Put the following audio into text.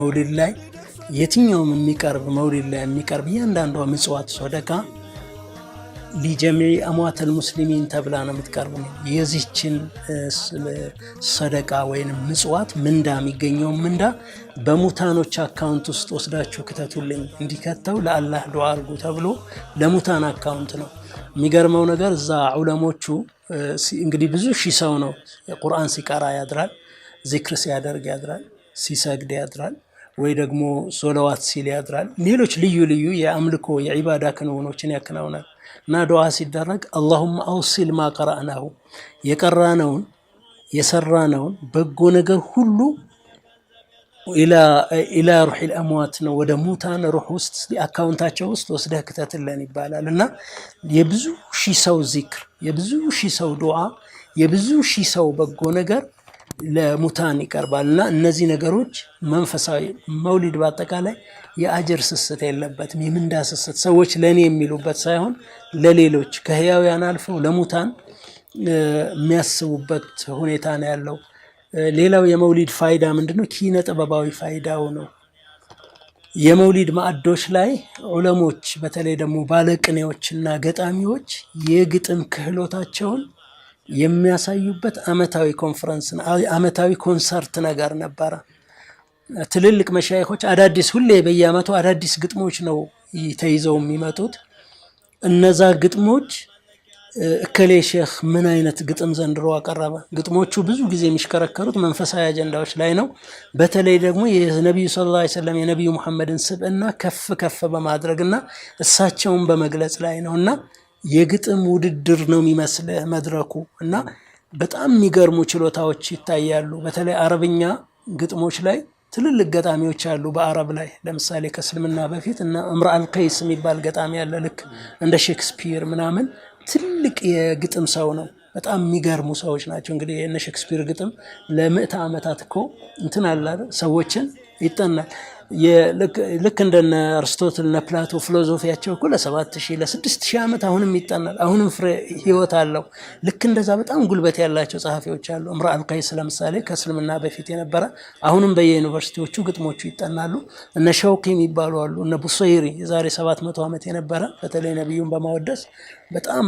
መውሊድ ላይ የትኛውም የሚቀርብ መውሊድ ላይ የሚቀርብ እያንዳንዷ ምጽዋት ሶደቃ ሊጀሚዕ አምዋተል ሙስሊሚን ተብላ ነው የምትቀርብ። የዚህችን ሰደቃ ወይም ምጽዋት ምንዳ የሚገኘው ምንዳ በሙታኖች አካውንት ውስጥ ወስዳችሁ ክተቱልኝ፣ እንዲከተው ለአላህ ዱዓ አድርጉ ተብሎ ለሙታን አካውንት ነው። የሚገርመው ነገር እዛ ዑለሞቹ እንግዲህ ብዙ ሺህ ሰው ነው ቁርአን ሲቀራ ያድራል፣ ዚክር ሲያደርግ ያድራል፣ ሲሰግድ ያድራል፣ ወይ ደግሞ ሶላዋት ሲል ያድራል። ሌሎች ልዩ ልዩ የአምልኮ የዒባዳ ክንውኖችን ያከናውናል። እና ዱዓ ሲደረግ አላሁመ አውሲል ማ ቀራእናሁ የቀራነውን የሰራነውን በጎ ነገር ሁሉ ኢላ ሩሒል አምዋት ነው ወደ ሙታን ሩህ ውስጥ አካውንታቸው ውስጥ ወስደህ ክተትልን ይባላል። እና የብዙ ሺህ ሰው ዚክር፣ የብዙ ሺህ ሰው ዱዓ፣ የብዙ ሺህ ሰው በጎ ነገር ለሙታን ይቀርባልና እነዚህ ነገሮች መንፈሳዊ መውሊድ በአጠቃላይ የአጀር ስስት የለበትም። የምንዳ ስስት ሰዎች ለኔ የሚሉበት ሳይሆን ለሌሎች ከህያውያን አልፈው ለሙታን የሚያስቡበት ሁኔታ ነው ያለው። ሌላው የመውሊድ ፋይዳ ምንድነው? ኪነ ጥበባዊ ፋይዳው ነው። የመውሊድ ማዕዶች ላይ ዑለሞች በተለይ ደግሞ ባለቅኔዎችና ገጣሚዎች የግጥም ክህሎታቸውን የሚያሳዩበት አመታዊ ኮንፈረንስ፣ አመታዊ ኮንሰርት ነገር ነበረ። ትልልቅ መሻይኾች አዳዲስ ሁሌ በየአመቱ አዳዲስ ግጥሞች ነው ተይዘው የሚመጡት። እነዛ ግጥሞች እከሌ ሼኽ ምን አይነት ግጥም ዘንድሮ አቀረበ። ግጥሞቹ ብዙ ጊዜ የሚሽከረከሩት መንፈሳዊ አጀንዳዎች ላይ ነው። በተለይ ደግሞ የነብዩ ሰለላሁ ዐለይሂ ወሰለም የነብዩ መሐመድን ስብዕና ከፍ ከፍ በማድረግና እሳቸውን በመግለጽ ላይ ነውና የግጥም ውድድር ነው የሚመስልህ መድረኩ። እና በጣም የሚገርሙ ችሎታዎች ይታያሉ። በተለይ አረብኛ ግጥሞች ላይ ትልልቅ ገጣሚዎች አሉ በአረብ ላይ። ለምሳሌ ከእስልምና በፊት እና እምራአል ቀይስ የሚባል ገጣሚ ያለ ልክ እንደ ሼክስፒር ምናምን ትልቅ የግጥም ሰው ነው። በጣም የሚገርሙ ሰዎች ናቸው። እንግዲህ የነ ሼክስፒር ግጥም ለምዕተ ዓመታት እኮ እንትን አለ ሰዎችን ይጠናል። ልክ እንደነ አርስቶትል እና ፕላቶ ፊሎሶፊያቸው እኮ ለ7000 ለ6000 ዓመት አሁንም ይጠናል። አሁንም ፍሬ ህይወት አለው። ልክ እንደዛ በጣም ጉልበት ያላቸው ጸሐፊዎች አሉ። እምራአል ቀይስ ለምሳሌ ከእስልምና በፊት የነበረ አሁንም በየዩኒቨርሲቲዎቹ ግጥሞቹ ይጠናሉ። እነ ሸውቂ የሚባሉ አሉ። እነ ቡሰይሪ የዛሬ 700 ዓመት የነበረ በተለይ ነብዩን በማወደስ በጣም